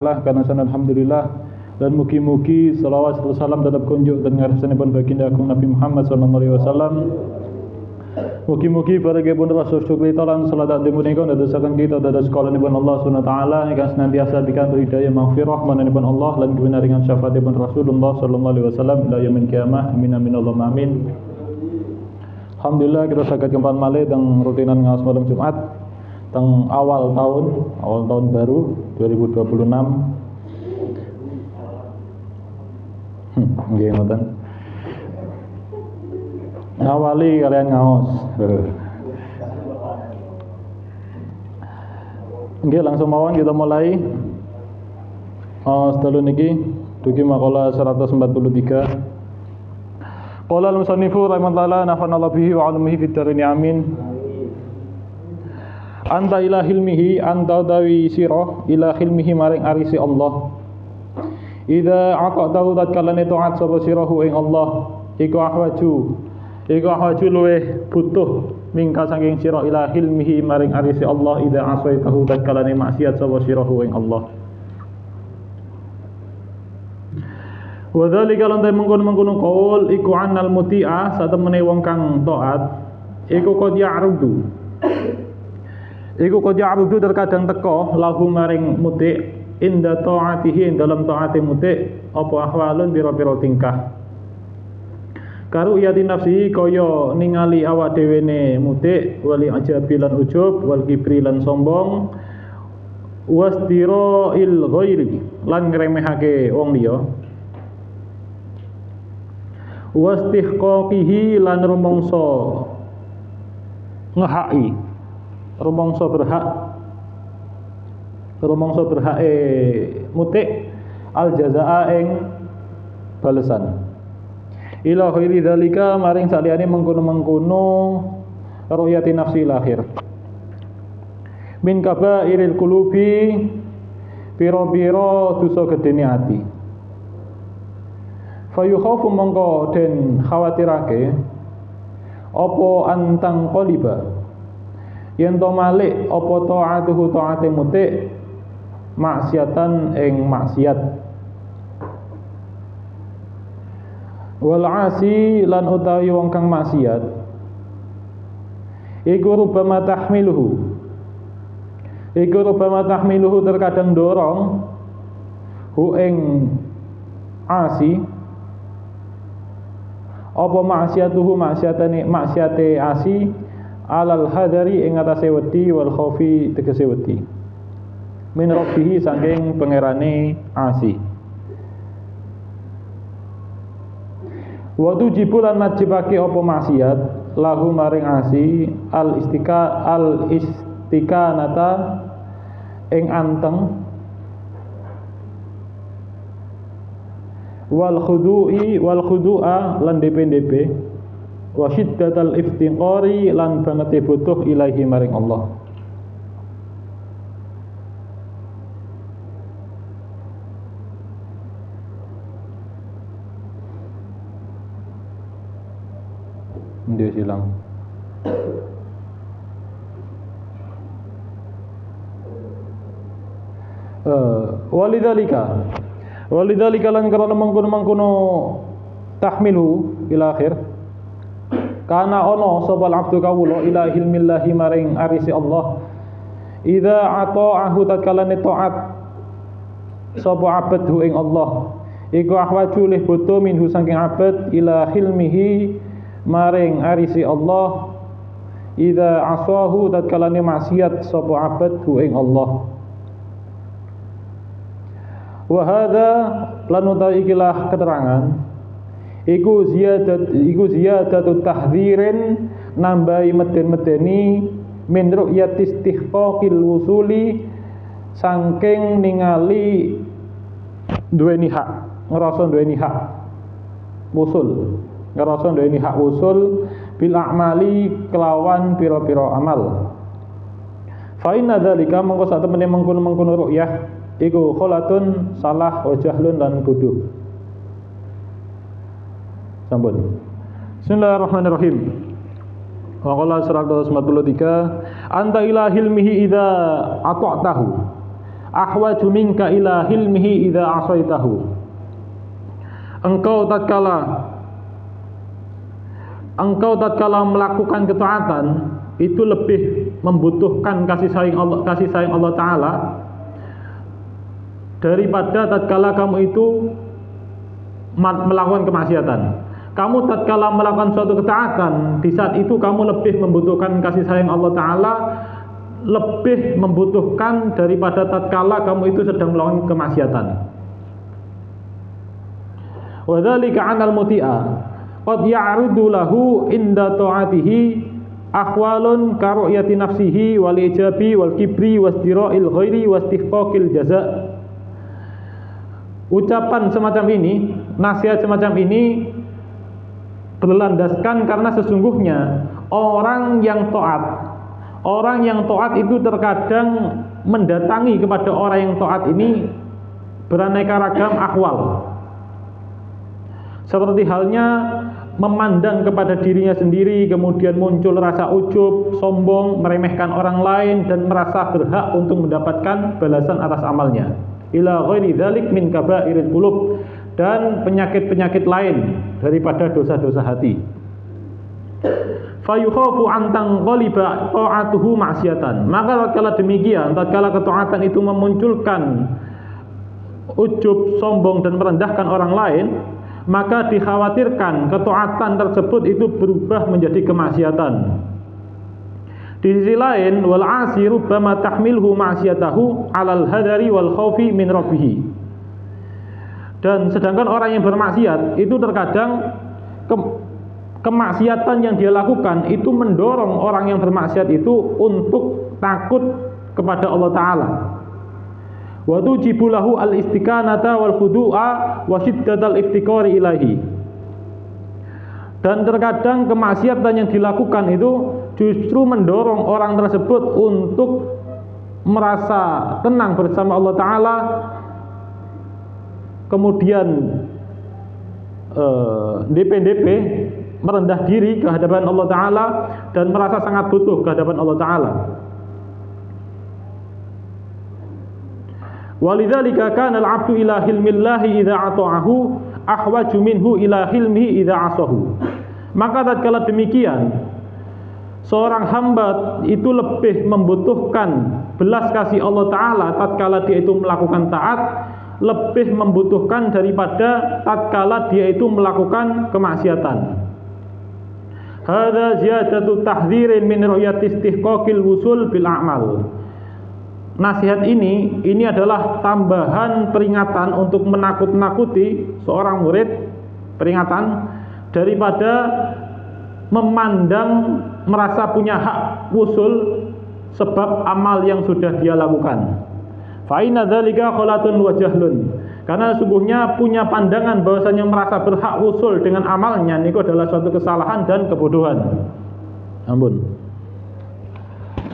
Karena alhamdulillah dan mugi-mugi salawat serta salam tetap kunjuk dan ngarsanipun baginda agung Nabi Muhammad sallallahu alaihi wasallam. Mugi-mugi paringipun rasul syukri lan salat menika ndadosaken kita dados sekolanipun Allah Subhanahu wa taala ingkang senantiasa pikantuk hidayah maghfirah mananipun Allah lan kebenaran syafaatipun Rasulullah sallallahu alaihi wasallam ila yaumil qiyamah. Amin amin Allahumma amin. Alhamdulillah kita saged kembali malih teng rutinan ngaos malam Jumat teng awal tahun baru 2026. Nggih ngoten. Ngawali kalian ngaos. Nggih langsung mawon kita mulai. Setelah niki dugi makalah 143. Qala al-musannifu rahimahullah nafanallahu bihi wa 'alumihi fid darin amin. Anta ila hilmihi anta dawi sirah ila hilmihi maring arisi Allah. Idza aqatahu tatkalane taat sapa sirahu ing Allah iku ahwaju luweh butuh mingka saking sira ila hilmihi maring arisi Allah. Idza asaitahu tatkalane maksiat sapa sirahu ing Allah. Wa dzalika lan mengkono-mengkono qaul iku annal muti'a satemene wong kang taat iku qad ya'rudu terkadang teko lahu maring muti' inda ta'atihi dalam ta'ati muti' apa ahwalun pira-pira tingkah karu yati nafsi kaya ningali awak dhewe ne muti' wali ajabi lan ujub wal kibri lan sombong wasdira'il ghairi lan ngremehake wong liya wastihqaqihi lan rumangsa ngehaki rumangsa berhak mutik al jazaa ing balesan ila khairi dzalika maring saliyane mengkono-mengkono ru'yati nafsi lahir min kabairil qulubi pira-pira dosa gedene ati fayukhafu mongko den khawatirake apa antang qaliba yen to malik apa taatuhu taate mutik maksiatan ing maksiat wal asi lan utawi wong kang maksiat iku rubama tahmiluhu terkadang dorong hu ing asi apa maksiatuhu maksiate asi alal hadari ing atase wedi wal khaufi tegese wedi min rabbihi saking pangerane asi wa tujibulan majibake apa maksiat lahu maring asi al istiqanata ing anteng wal khudu'a lan DP wa syiddatal iftiqari lan bangete butuh ilahi maring Allah. Dia silang walidzalika lan karena mengkono tahmilu ila akhir kana ono sopal abdu kawula ila hilmillahi maring arisi Allah idza ata'ahu tatkalane taat sapa abdu ing Allah iku ahwaju lih butuh minhu saking abad ila hilmihi maring arisi Allah idza asahu tatkalane maksiat sapa abdu ing Allah wa hadza lan utawi ikilah keterangan iku ziyadatu tahdzirin nambahi medeni min ru'yati istihqaqil wusuli saking ningali duweni hak ngerasa duweni hak wusul bil a'mali kelawan pira-pira amal fa inna dzalika mongko sak temene mengkono ru'yah iku kholatun salah wa jahlun lan bodoh. Sampun. Bismillahirrahmanirrahim. Wa qala 143 anta ila hilmihi idza ata'tahu ahwaju minka ila hilmihi idza asaitahu. Engkau tatkala melakukan ketaatan itu lebih membutuhkan kasih sayang Allah Ta'ala daripada tatkala kamu itu melakukan kemaksiatan. Kamu tatkala melakukan suatu ketaatan, di saat itu kamu lebih membutuhkan kasih sayang Allah Ta'ala, lebih membutuhkan daripada tatkala kamu itu sedang melakukan kemaksiatan. Wa dzalika 'anal muti'a qad ya'rudu lahu inda ta'atihi ahwalun ka ru'yati nafsihi wal ijabi wal kibri wasdira'il ghairi wastihqaqil jaza'. Ucapan semacam ini, nasihat semacam ini berlandaskan karena sesungguhnya orang yang taat itu terkadang mendatangi kepada orang yang taat ini beraneka ragam ahwal. Seperti halnya memandang kepada dirinya sendiri, kemudian muncul rasa ujub, sombong, meremehkan orang lain, dan merasa berhak untuk mendapatkan balasan atas amalnya. Ila ghairi dzalik min kaba'iril qulub, dan penyakit-penyakit lain daripada dosa-dosa hati. Fayukhafu an tanqaliba ta'atuhu ma'siyatan. Maka tatkala demikian, tatkala ketaatan itu memunculkan ujub, sombong, dan merendahkan orang lain, maka dikhawatirkan ketaatan tersebut itu berubah menjadi kemaksiatan. Di sisi lain, wal 'asi rubbama tahmilhu ma'siyatahu 'alal hadari wal khaufi min rabbih. Dan sedangkan orang yang bermaksiat itu terkadang kemaksiatan yang dia lakukan itu mendorong orang yang bermaksiat itu untuk takut kepada Allah Ta'ala. Wa tujibu lahu al-istiqanata wal khudu'a wa shiddatal iftiqari ilahi. Dan terkadang kemaksiatan yang dilakukan itu justru mendorong orang tersebut untuk merasa tenang bersama Allah Ta'ala, kemudian DP merendah diri ke hadapan Allah Ta'ala dan merasa sangat butuh ke hadapan Allah Ta'ala. Walidzalika kana al-'abdu ila hilmillahi idza ata'ahu ahwaju minhu ila hilmihi idza asahu. Maka tatkala demikian, seorang hamba itu lebih membutuhkan belas kasih Allah Ta'ala tatkala dia itu melakukan taat, lebih membutuhkan daripada tatkala dia itu melakukan kemaksiatan. Hadza ziyadatu tahdhirin min ru'yati istihqaqil wusul bil a'mal. Nasihat ini adalah tambahan peringatan untuk menakut-nakuti seorang murid, peringatan daripada memandang merasa punya hak wusul sebab amal yang sudah dia lakukan. Fa inna dzalika khalatun wa jahlun. Karena sesungguhnya punya pandangan bahwasanya merasa berhak wusul dengan amalnya niku adalah suatu kesalahan dan kebodohan. Ampun.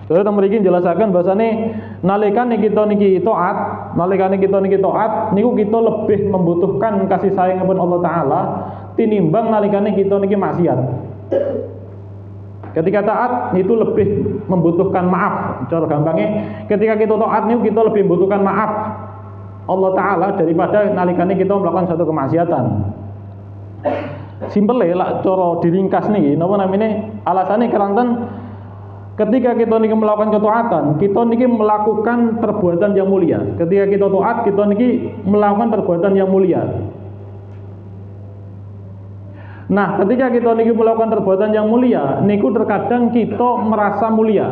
Terus mriki njelasaken bahwasane nalikane kita niki taat, niku kita lebih membutuhkan kasih sayang Allah Ta'ala tinimbang nalikane kita niki maksiat. Ketika taat itu lebih membutuhkan maaf. Cara gampangnya, ketika kita taat niku kita lebih membutuhkan maaf Allah Ta'ala daripada nalikane kita melakukan satu kemaksiatan. Simple lah cara diringkas niki, napa namine? Alasane keranten ketika kita niki melakukan ketaatan, kita niki melakukan perbuatan yang mulia. Ketika kita taat, kita niki melakukan perbuatan yang mulia. Nah, ketika kita niki melakukan perbuatan yang mulia, niku terkadang kita merasa mulia.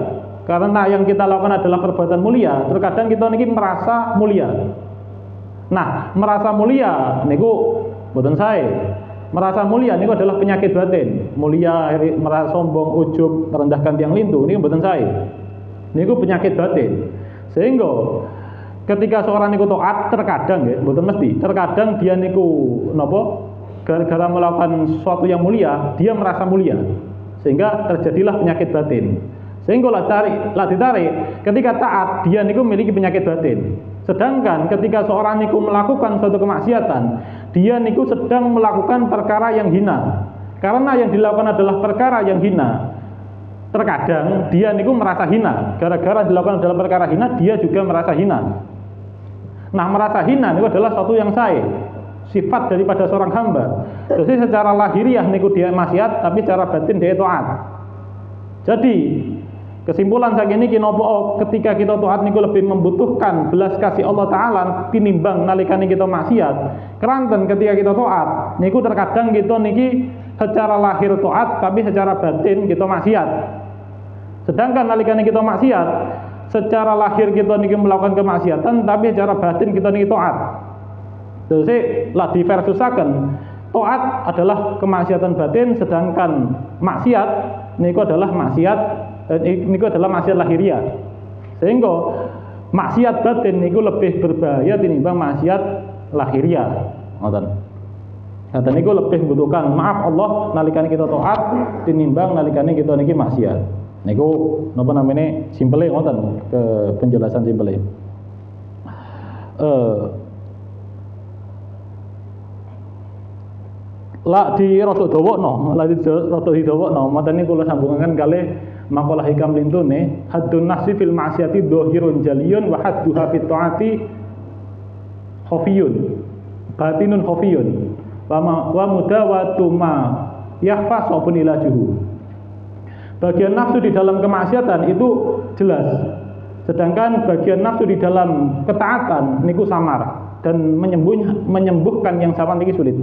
Karena yang kita lakukan adalah perbuatan mulia, terkadang kita niki merasa mulia. Nah, merasa mulia niku mboten sae. Merasa mulia niku adalah penyakit batin. Mulia, merasa sombong, ujub, merendahkan tiang lintu niku mboten sae. Niku penyakit batin. Sehingga ketika seorang niku taat terkadang nggih, mboten mesti. Terkadang dia niku napa? Gara-gara melakukan sesuatu yang mulia, dia merasa mulia. Sehingga terjadilah penyakit batin. Sehingga lah ditarik, ketika taat dia niku memiliki penyakit batin. Sedangkan ketika seorang niku melakukan suatu kemaksiatan, dia niku sedang melakukan perkara yang hina. Karena yang dilakukan adalah perkara yang hina. Terkadang dia niku merasa hina. Gara-gara dilakukan adalah perkara hina, dia juga merasa hina. Nah, merasa hina niku adalah suatu yang sae, sifat daripada seorang hamba. Jadi secara lahiriah niku dia maksiat, tapi secara batin dia taat. Jadi kesimpulan saya ini kinopo ketika kita taat niku lebih membutuhkan belas kasih Allah Taala tinimbang nalikane kita maksiat. Keranten ketika kita taat niku terkadang kita niki secara lahir taat, tapi secara batin kita maksiat. Sedangkan nalikane kita maksiat, secara lahir kita niki melakukan kemaksiatan, tapi secara batin kita niki taat. Terus lah diversusaken. Taat adalah kemaksiatan batin, sedangkan maksiat niku adalah maksiat lahiriah. Sehingga maksiat batin niku lebih berbahaya tinimbang maksiat lahiriah. Ngoten. Kata niku lebih membutuhkan maaf Allah nalikane kita taat tinimbang nalikane kita niki maksiat. Niku napa namanya simpele ngoten ke penjelasan simpele. Lah di rada dawakno, matan niku kula sambungaken kalih makalah hikam lintune haddun nafsi fil ma'siyati dhahirun jaliyun wa hadduha fit ta'ati khafiyun batinun khafiyun wa mudawatu ma yahfa sabun ilajuhu. Bagian nafsu di dalam kemaksiatan itu jelas, sedangkan bagian nafsu di dalam ketaatan niku samar dan menyembuhkan yang samar niki sulit.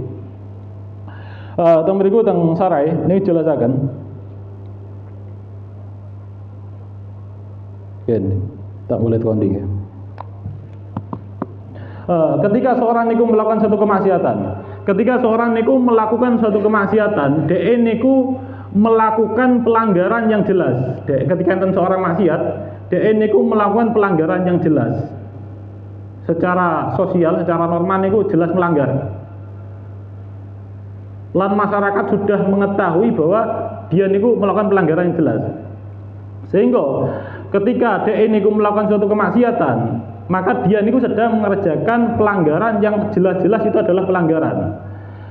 Teng mriku teng sarai niki jelasaken. Tak boleh kondi. Ketika seorang niku melakukan suatu kemaksiatan, DE niku melakukan pelanggaran yang jelas. Ketika enten seorang maksiat, DE niku melakukan pelanggaran yang jelas. Secara sosial, secara norma niku jelas melanggar. Lan masyarakat sudah mengetahui bahwa dia niku melakukan pelanggaran yang jelas. Sehingga ketika DE niku melakukan suatu kemaksiatan, maka dia niku sedang mengerjakan pelanggaran yang jelas-jelas itu adalah pelanggaran.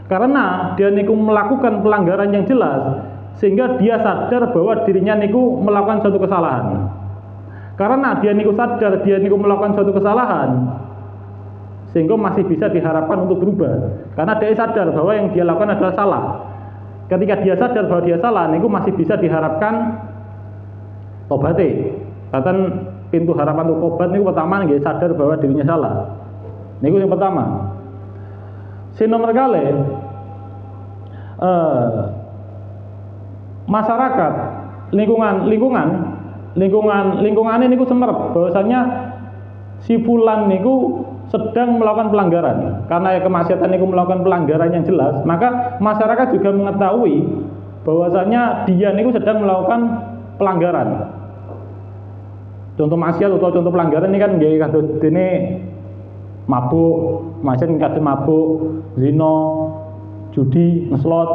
Karena dia niku melakukan pelanggaran yang jelas, sehingga dia sadar bahwa dirinya niku melakukan suatu kesalahan. Karena dia niku sadar dia niku melakukan suatu kesalahan, sehingga masih bisa diharapkan untuk berubah. Karena dia sadar bahwa yang dia lakukan adalah salah. Ketika dia sadar bahwa dia salah, niku masih bisa diharapkan tobate. Bahkan pintu harapan untuk tobat niku pertama nggih sadar bahwa dirinya salah. Niku yang pertama. Sing nomor kali masyarakat lingkungan niku semerep bahwasanya si fulan niku sedang melakukan pelanggaran. Karena kemaksiatan niku melakukan pelanggaran yang jelas, maka masyarakat juga mengetahui bahwasanya dia niku sedang melakukan pelanggaran. Contoh maksiat atau contoh pelanggaran ini kan nggih kados dene mabuk, maksiat kados mabuk, zina, judi, ngeslot,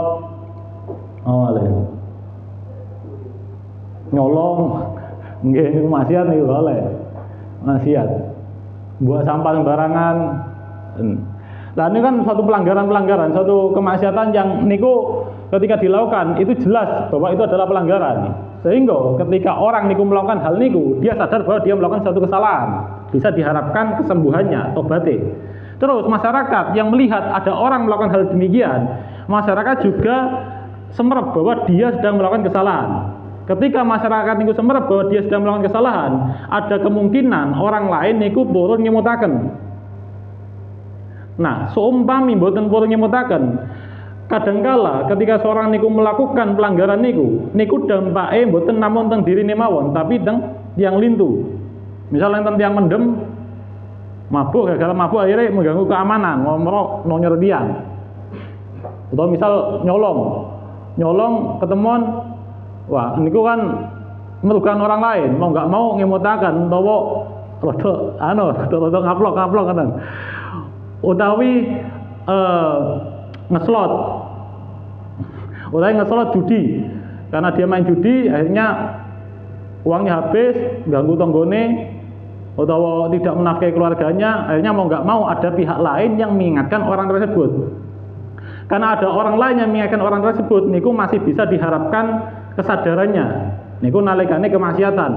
nyolong, nggih niku maksiat niku oleh. Maksiat. Buat sampah sembarangan. Nah, ini kan suatu pelanggaran, suatu kemaksiatan yang niku ketika dilakukan itu jelas bahwa itu adalah pelanggaran. Sehingga ketika orang niku melakukan hal niku, dia sadar bahwa dia melakukan suatu kesalahan. Bisa diharapkan kesembuhannya, tobaté. Terus masyarakat yang melihat ada orang melakukan hal demikian, masyarakat juga semerap bahwa dia sedang melakukan kesalahan. Ketika masyarakat niku semerap bahwa dia sedang melakukan kesalahan, ada kemungkinan orang lain niku purun nyemutaken. Nah, seumpami mboten purun nyemutaken, kadangkala ketika seorang niku melakukan pelanggaran niku dampake mboten namung teng dirine mawon, tapi teng tiyang lintu. Misalnya teng tiyang mendem mabuk, gara-gara mabuk akhirnya mengganggu keamanan, ngomong nonyor tiang. Atau misal nyolong ketemuan, wah niku kan merugikan orang lain, mau nggak mau ngemutakan, utawa rada ngaplok kan. Utawi ngeslot judi, karena dia main judi akhirnya uangnya habis, ganggu tonggone, atau tidak menafkahi keluarganya, akhirnya mau nggak mau ada pihak lain yang mengingatkan orang tersebut. Karena ada orang lain yang mengingatkan orang tersebut, niku masih bisa diharapkan kesadarannya. Niku nalikane kemaksiatan.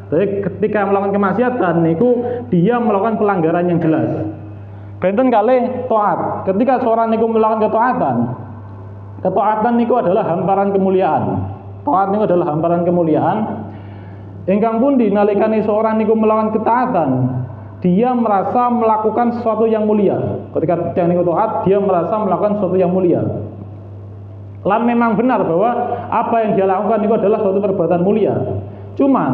Jadi ketika melakukan kemaksiatan niku dia melakukan pelanggaran yang jelas. Benten kali taat. Ketika seorang niku melakukan ketaatan niku adalah hamparan kemuliaan. Taat niku adalah hamparan kemuliaan. Ingkang pundi nalikane seorang niku melakukan ketaatan, dia merasa melakukan sesuatu yang mulia. Ketika dia niku taat, dia merasa melakukan sesuatu yang mulia. Lan memang benar bahwa apa yang dia lakukan niku adalah suatu perbuatan mulia. Cuman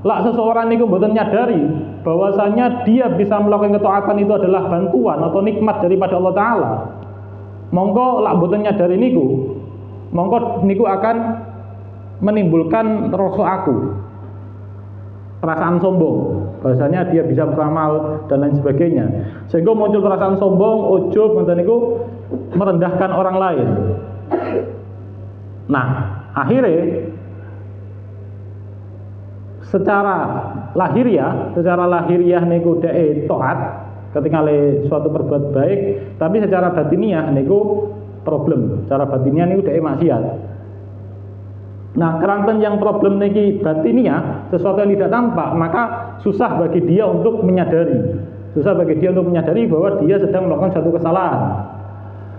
lak seseorang niku mboten nyadari bahwasanya dia bisa melakukan ketaatan itu adalah bantuan atau nikmat daripada Allah Ta'ala. Monggo lak mboten nyadari niku, monggo niku akan menimbulkan rasa aku, perasaan sombong, bahwasanya dia bisa beramal dan lain sebagainya, sehingga muncul perasaan sombong, ujub, ngoten niku merendahkan orang lain. Nah, akhirnya secara lahiriah niku dhek taat ketika le suatu perbuatan baik, tapi secara batiniah niku problem. Secara batiniah niku dhek maksiat. Nah, keranten yang problem niki batiniah, sesuatu yang tidak tampak, maka susah bagi dia untuk menyadari. Susah bagi dia untuk menyadari bahwa dia sedang melakukan satu kesalahan.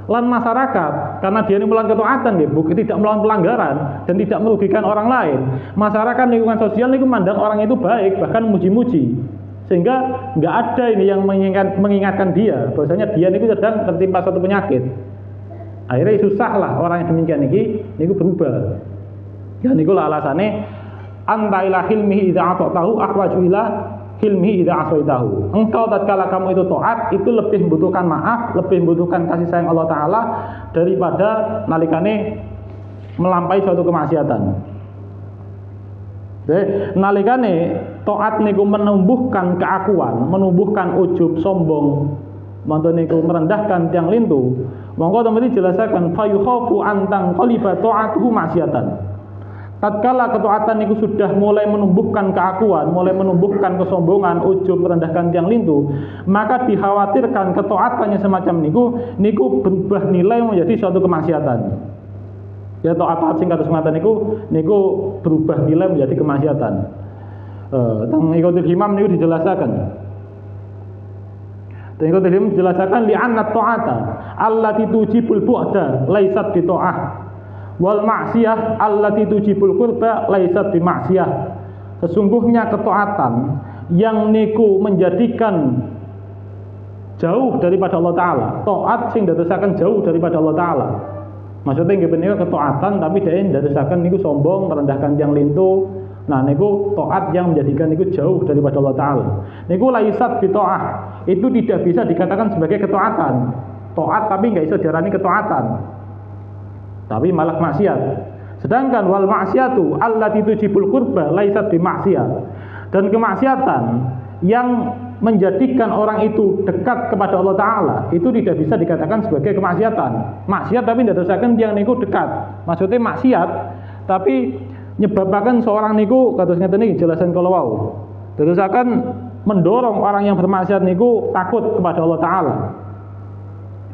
Lan masyarakat, karena dia ini melakukan ketaatan, tidak melakukan pelanggaran dan tidak merugikan orang lain. Masyarakat lingkungan sosial niku mandang orang itu baik, bahkan muji-muji. Sehingga nggak ada ini yang mengingatkan dia bahwasanya dia niku sedang tertimpa suatu penyakit. Akhirnya susahlah orang yang demikian niku berubah. Ya niku lah alasannya anta ila hilmihi idza ata'tahu akhwaju ila hilmihi idza asaitahu. Engkau tatkala kamu itu taat itu lebih membutuhkan maaf, lebih membutuhkan kasih sayang Allah Ta'ala daripada nalikane melampaui suatu kemaksiatan. Jadi nalikane taat niku menumbuhkan keakuan, menumbuhkan ujub, sombong, mantu niku merendahkan tiang lintu, monggo teman dijelaskan fayukhafu antang qaliba ta'atuhu maksiatan. Tatkala ketaatan niku sudah mulai menumbuhkan keakuan, mulai menumbuhkan kesombongan, ujub, merendahkan tiang lintu, maka dikhawatirkan ketaatannya semacam niku berubah nilai menjadi suatu kemaksiatan. Ya taat sing kados ngaten niku berubah nilai menjadi kemaksiatan. Teng Iqatul Himam niku dijelaskan. Teng Iqatul Himam dijelaskan li'anna ta'ata allati tujibul bu'da laisat bi ta'ah. Wal maksiyah allati tujibul qurba laisat bi maksiyah. Sesungguhnya ketaatan yang niku menjadikan jauh daripada Allah Ta'ala, taat sing ndadosaken jauh daripada Allah Ta'ala. Maksudnya nggih menika ketaatan tapi dhek ndadosaken niku sombong, merendahkan tiang lintu. Nah niku taat yang menjadikan niku jauh daripada Allah Ta'ala. Niku laisat bi ta'ah. Itu tidak bisa dikatakan sebagai ketaatan. Taat tapi nggak bisa diarani ketaatan, tapi malah maksiat. Sedangkan wal maksiatu allati tujibul qurba laisat bi maksiyah. Dan kemaksiatan yang menjadikan orang itu dekat kepada Allah Ta'ala itu tidak bisa dikatakan sebagai kemaksiatan. Maksiat tapi tidak dosakan tiang niku dekat. Maksudnya maksiat tapi nyebabaken seorang niku kados ngeten iki jelasan kala wau. Dosakan mendorong orang yang bermaksiat niku takut kepada Allah Ta'ala.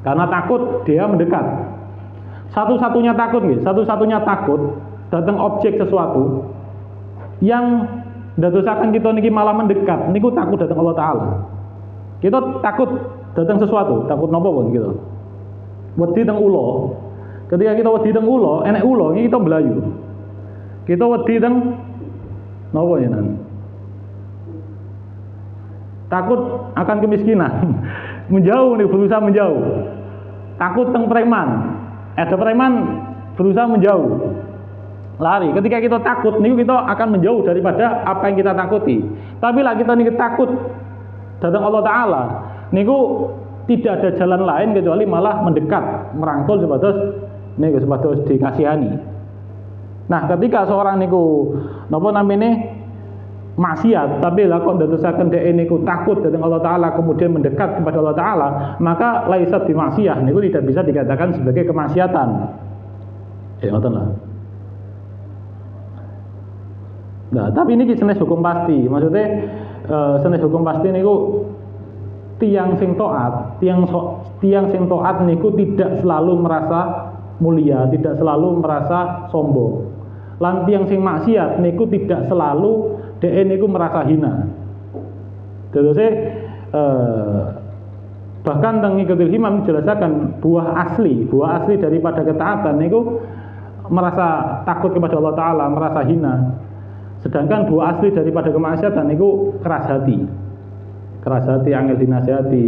Karena takut dia mendekat. Satu-satunya takut datang objek sesuatu yang ndadosaken kita niki malah mendekat niku takut datang Allah Ta'ala. Kita takut datang sesuatu, takut napa pun gitu. Wedi teng ula. Ketika kita wedi teng ula, enek ula iki kita mlayu. Kita wedi teng napa ya nan? Takut akan kemiskinan. Menjauh nih, berusaha menjauh. Takut teng preman. Ada preman berusaha menjauh, lari. Ketika kita takut, niku kita akan menjauh daripada apa yang kita takuti. Tapi lah kita niku takut datang Allah Ta'ala, niku tidak ada jalan lain kecuali malah mendekat, merangkul sebatas dikasihani. Nah, ketika seorang niku napa namine maksiat, tapi lah kok ndadosaken dhek niku takut datang Allah Ta'ala kemudian mendekat kepada Allah Ta'ala, maka laisat bi maksiyah niku tidak bisa dikatakan sebagai kemaksiatan. Ngoten lah. Nah, tapi ini jenis hukum pasti. Maksudnya jenis hukum pasti niku tiang sing taat, tiang sing taat niku tidak selalu merasa mulia, tidak selalu merasa sombong. Lan tiang sing maksiat niku tidak selalu dhek niku merasa hina. Terus bahkan teng Iqatul Himam menjelaskan buah asli daripada ketaatan niku merasa takut kepada Allah Ta'ala, merasa hina. Sedangkan buah asli daripada kemaksiatan niku keras hati, angel dinasihati,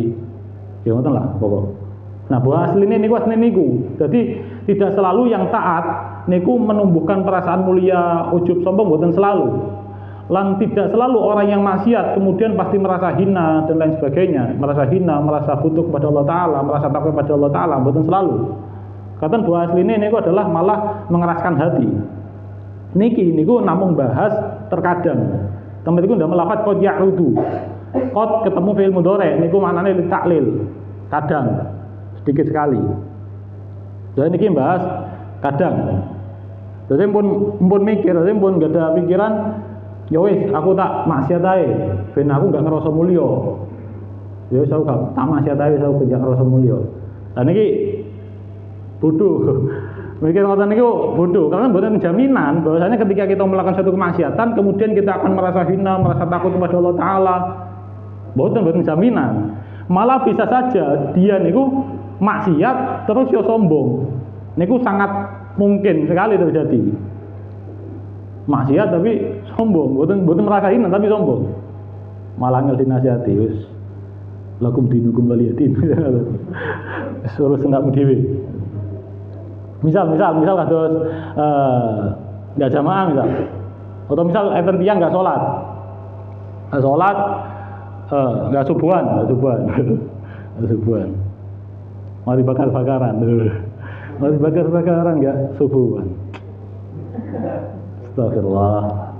ya ngoten lah pokok. Nah buah asli ini niku, jadi tidak selalu yang taat niku menumbuhkan perasaan mulia, ujub, sombong, boten selalu. Lan tidak selalu orang yang maksiat kemudian pasti merasa hina dan lain sebagainya, merasa butuh kepada Allah Ta'ala, merasa takut kepada Allah Ta'ala, boten selalu. Kata buah asli ini niku adalah malah mengeraskan hati. Niku namung bahas terkadang. Tempat itu ndak melafat qad ya'rudu. Qad ketemu fi'il mudhari niku maknane li taklil. Kadang sedikit sekali. Jadi niki bahas kadang. Jadi pun mikir, jadi pun gak ada pikiran, ya wis aku tak maksiat ae, ben aku gak ngerasa mulya. Ya wis aku gak tak maksiat ae, aku gak ngerasa mulya. Lah niki bodoh. Mikir ngoten niku bodoh, karena bukan jaminan bahwasanya ketika kita melakukan suatu kemaksiatan kemudian kita akan merasa hina, merasa takut kepada Allah Ta'ala. Bukan jaminan. Malah bisa saja dia niku maksiat terus yo sombong. Niku sangat mungkin sekali terjadi. Maksiat tapi sombong, bukan merasa hina tapi sombong. Malah ngel dinasihati wis lakum dinukum waliyadin. Suruh sendakmu dhewe. Misal kados nggak jamaah misal, atau misal enten tiyang nggak sholat, nggak subuhan, mari bakar-bakaran nggak subuhan. Astagfirullah.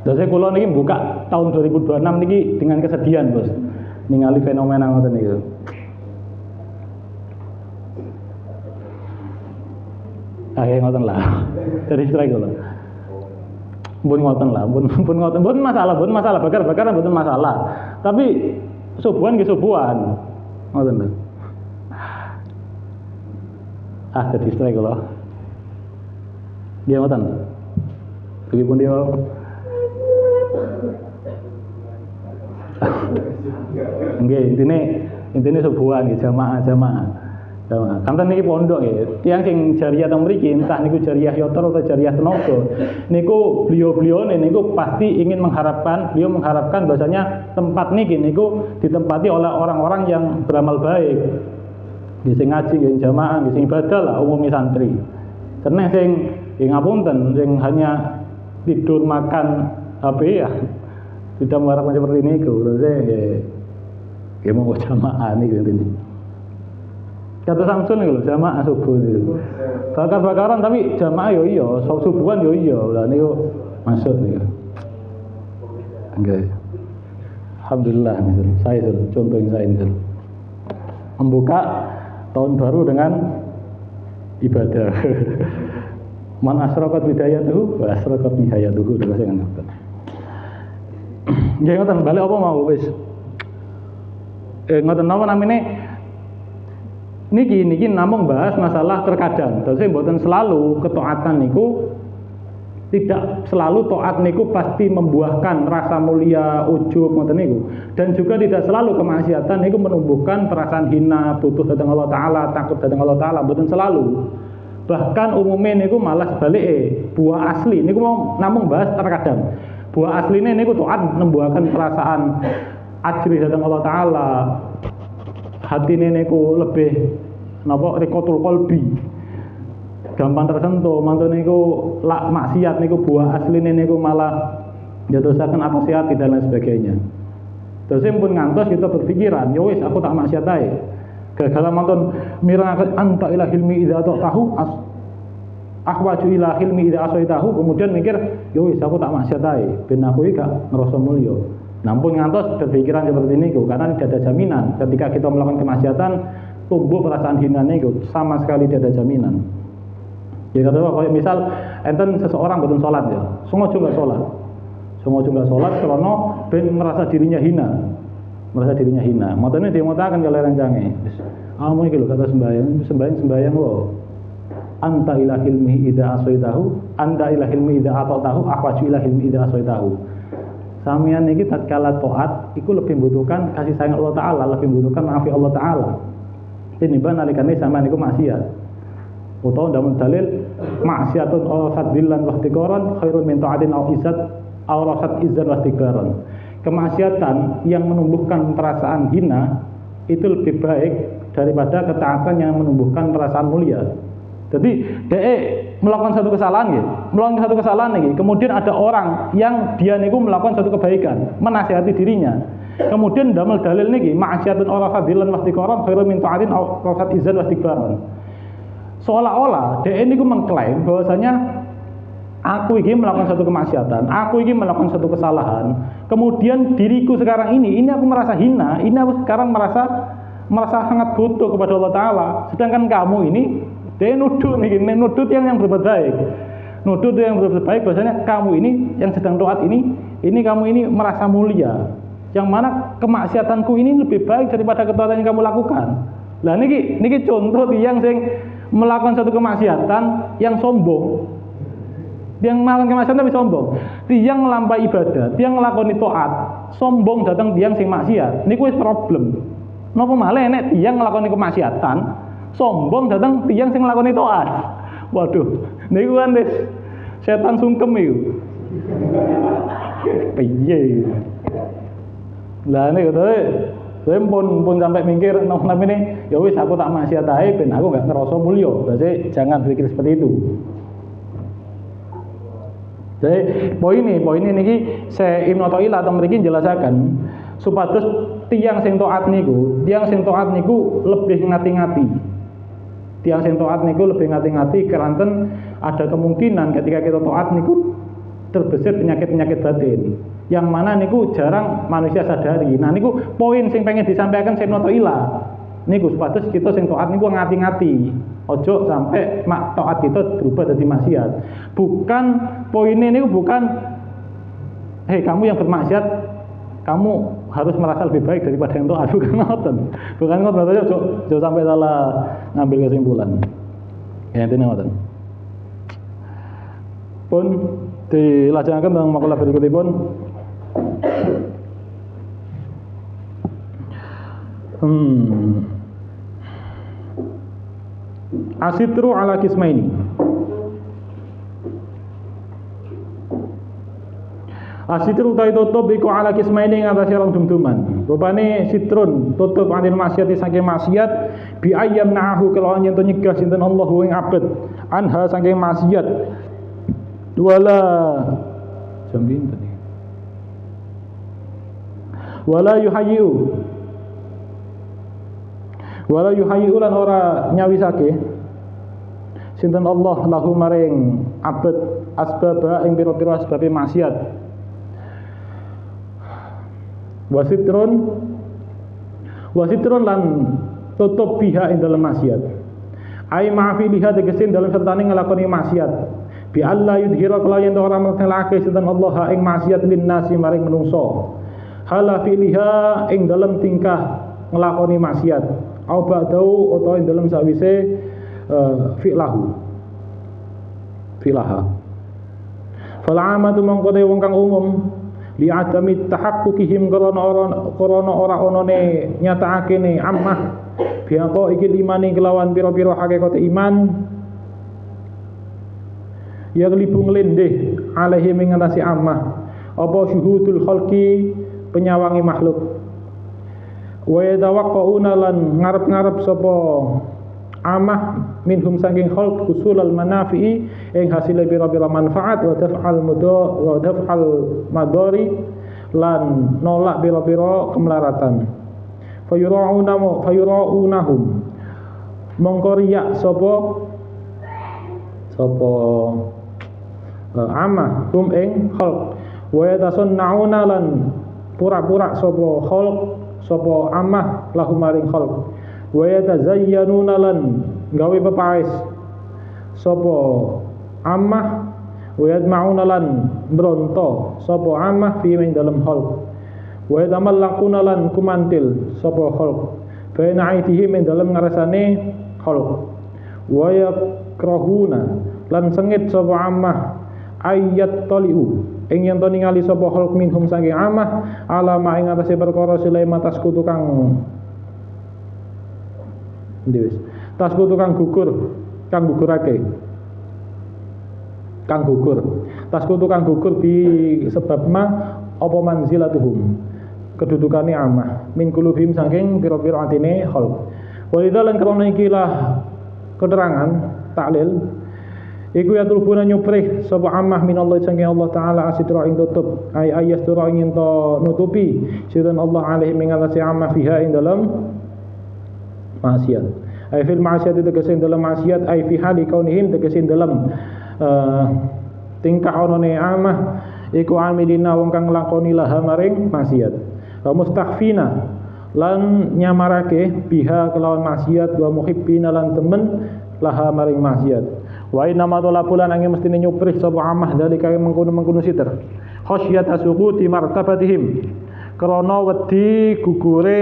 Jadi kalau niki buka tahun 2026 niki dengan kesedihan bos, ningali fenomena ngoten niku. Ngoten lah. Dari strike lho. Pun ngoten lah, pun masalah, bakar-bakaran mboten masalah. Tapi subuhan ke subuhan. Ngoten lho. Dari strike lho. Dia ngoten. Begipun dia. Nggih, intine subuhan nggih jamaah. Kanten niki pondok ya. Tiyang sing jariah teng mriki entah niku jariah yotor atau jariah tenaga. Niku beliau-beliau niku pasti ingin mengharapkan bahasanya tempat niki niku ditempati oleh orang-orang yang beramal baik. Sing ngaji, sing jamaah, sing ibadah lah umumnya santri. Karena sing ngapunten sing hanya tidur makan HP ya tidak mengharapkan seperti niku. Terus ya mau jamaah niku intine. Kata Samsul nih jamaah subuh itu, bakar-bakaran tapi jamaah yo iya, subuhan yo iya, lah niku masuk nih. Oke, alhamdulillah misal saya contoh yang saya misal membuka tahun baru dengan ibadah. Man asraqat bidayatuhu wa asraqat nihayatuhu bahasa kan. Nggih ngoten balik apa mau wis. Ngoten napa namine? Niki namung bahas masalah terkadang. Terus mboten selalu ketaatan niku tidak selalu taat niku pasti membuahkan rasa mulia, ujub ngoten niku. Dan juga tidak selalu kemaksiatan niku menumbuhkan perasaan hina, butuh dhateng Allah Ta'ala, takut dhateng Allah Ta'ala, mboten selalu. Bahkan umumnya niku malah sebalike, buah asli niku mau namung bahas terkadang. Buah asline niku taat membuahkan perasaan ajri dhateng Allah Ta'ala. Hatine niku lebih napa rikotul qalbi. Gampang tersentuh, mantune niku lak maksiat niku buah asline niku malah ndadosaken apa hati dan lain sebagainya. Terus pun ngantos kita berpikiran, ya wis aku tak maksiat ae. Gagala mantun mirangaken anta ila hilmi idza tahu ahwaju ila hilmi idza asaitahu, kemudian mikir, ya wis aku tak maksiat ae, ben aku iki gak ngrasa mulya. Namun ngantos berpikiran seperti ini, karena tidak ada jaminan ketika kita melakukan kemaksiatan tumbuh perasaan hina niku sama sekali tidak ada jaminan. Ya kata apa? Misal enten seseorang boten sholat ya, sengaja nggak sholat karena ben merasa dirinya hina, Matane dia mengatakan kalau rencange, mau iki lho kata sembahyang loh. anta ila hilmi idza asaitahu anta ila hilmi idza atatahu ahwaju ila hilmi idza asaitahu. Samian iki tatkala taat iku lebih membutuhkan kasih sayang Allah taala, lebih membutuhkan maafi Allah taala tinimbang nalikane sampean iku maksiat. Utawa ndamel dalil maksiatun aw sadillan wa ihtiqaran khairun min ta'atin aw izzat aw rasat izzat wa ihtiqaran. Kemaksiatan yang menumbuhkan perasaan hina itu lebih baik daripada ketaatan yang menumbuhkan perasaan mulia. Jadi dia melakukan satu kesalahan nih, kemudian ada orang yang dia niku melakukan satu kebaikan, menasihati dirinya. Kemudian damel dalil niki maksiatun ora fadilan wa istiqaran khairu min ta'atin aw rasat izzan wa istiqaran. Seolah-olah dia niku mengklaim bahwasanya aku ini melakukan satu kemaksiatan, aku ini melakukan satu kesalahan. Kemudian diriku sekarang ini aku merasa hina, ini aku sekarang merasa sangat butuh kepada Allah Taala. Sedangkan kamu ini dia nuduh yang berbuat baik. Nuduh yang berbuat baik bahwasanya kamu ini yang sedang taat ini kamu ini merasa mulia. Yang mana kemaksiatanku ini lebih baik daripada ketaatan yang kamu lakukan. Lah niki contoh yang sing melakukan satu kemaksiatan yang sombong. Yang melakukan kemaksiatan tapi sombong. Tiang ngelampaui ibadah, tiang nglakoni taat, sombong datang tiang sing maksiat. Niku wis problem. Napa malah nek tiang nglakoni kemaksiatan, sombong datang tiang sing nglakoni taat. Waduh, niku kan wis setan sungkem iku. Piye? Lah niku saya pun sampai mikir namanya ya wis aku tak maksiat ae ben aku enggak ngerasa mulya. Berarti jangan berpikir seperti itu. Jadi poin ini niki saya Ibnu Athaillah atau mriki jelasaken supados tiang sing taat niku lebih ngati-ngati. Tiang sing taat niku lebih ngati-ngati keranten ada kemungkinan ketika kita taat niku terbesit penyakit-penyakit batin. Yang mana niku jarang manusia sadari. Nah niku poin sing pengen disampaikan Ibnu Athaillah. Niku supados kita sing taat niku ngati-ngati. Ojo sampai taat kita berubah jadi maksiat. Bukan poinnya ini bukan kamu yang bermaksiat kamu harus merasa lebih baik daripada yang taat. Bukan ngoten. Ojo sampai salah ngambil kesimpulan. Ya intine ngoten. Pun dilajengaken teng makalah berikutipun. Asitru ala kismaini. Asitru utai tutup iku ala kismaini ngatasi rong dum-duman. Rupane sitrun tutup anil maksiat saking maksiat bi ayyam na'ahu kelawan yen to nyegah sinten Allah ing abet anha saking maksiat. Wala jam pinten iki. Wala yuhayyu lan ora nyawisake sinten Allah lahu maring abet asbaba ing pira-pira asbabe maksiat. Wasitrun lan tutup biha ing dalam maksiat. Ai maafi liha tegesin dalam sertane nglakoni maksiat. Bi alla yudhira kalayan ora mengelake sinten Allah ing maksiat lin nasi maring menungso. Hala fi'liha ing dalam tingkah nglakoni maksiat. Au ba'dau utawa ing dalam sawise fi'laha. Fal amatu mongko te wong kang umum li adami tahaqqukihim korona ora onone nyatakake ne ammah biaqo iki imani kelawan pira-pira hakikat iman yang libu nglendeh alaihi mengatasi ammah apa syuhudul khalqi penyawangi makhluk wa yatawaqqauna lan ngarep-ngarep sapa amah minhum saking khalq usulal manafi'i ing hasil pira-pira manfaat wa daf'al madari lan nolak pira-pira kemelaratan fayura'unahum mongko riya sapa amah hum ing khalq wa yatasanna'una lan pura-pura sapa khalq sapa amah lahum maring khalq wa yatazayyanuna lan gawe pepaes sapa ammah wa yadma'una lan bronto sapa ammah fi min dalam khalq wa yatamallaquna lan kumantil sapa khalq baina aidihim min dalam ngarasane khalq wa yakrahuna lan sengit sapa amah ayat taliu ing yen to ningali sapa khalq minhum saking amah ala ma ing atase perkara sulaiman taskutu kang Dewi. Taskutu kang gugurake. Kang gugur. Taskutu kang gugur bi sebab ma apa manzilatuhum. Kedudukane amah min kulubhim saking pira-pira atine khalq. Walidha lan krana iki lah keterangan taklil iku ya tulbuna nyuprih sapa amah minallah saking Allah taala asitra ing tutup ay ayastura ing to nutupi sidan Allah alaihi mengatasi amah fiha ing dalam maksiat. Ai fil maksiat tegese dalam maksiat ai fi hali kaunihim tegese dalam tingkah onone amah iku amilina wong kang nglakoni laha maring maksiat. Wa mustakhfina lan nyamarake biha kelawan maksiat wa muhibbina lan temen laha maring maksiat. Wa inna ma talabulan angin mestine nyuprih sapa amah dalika mengkono-mengkono siter. Khasyata suquti martabatihim. Krana wedi gugure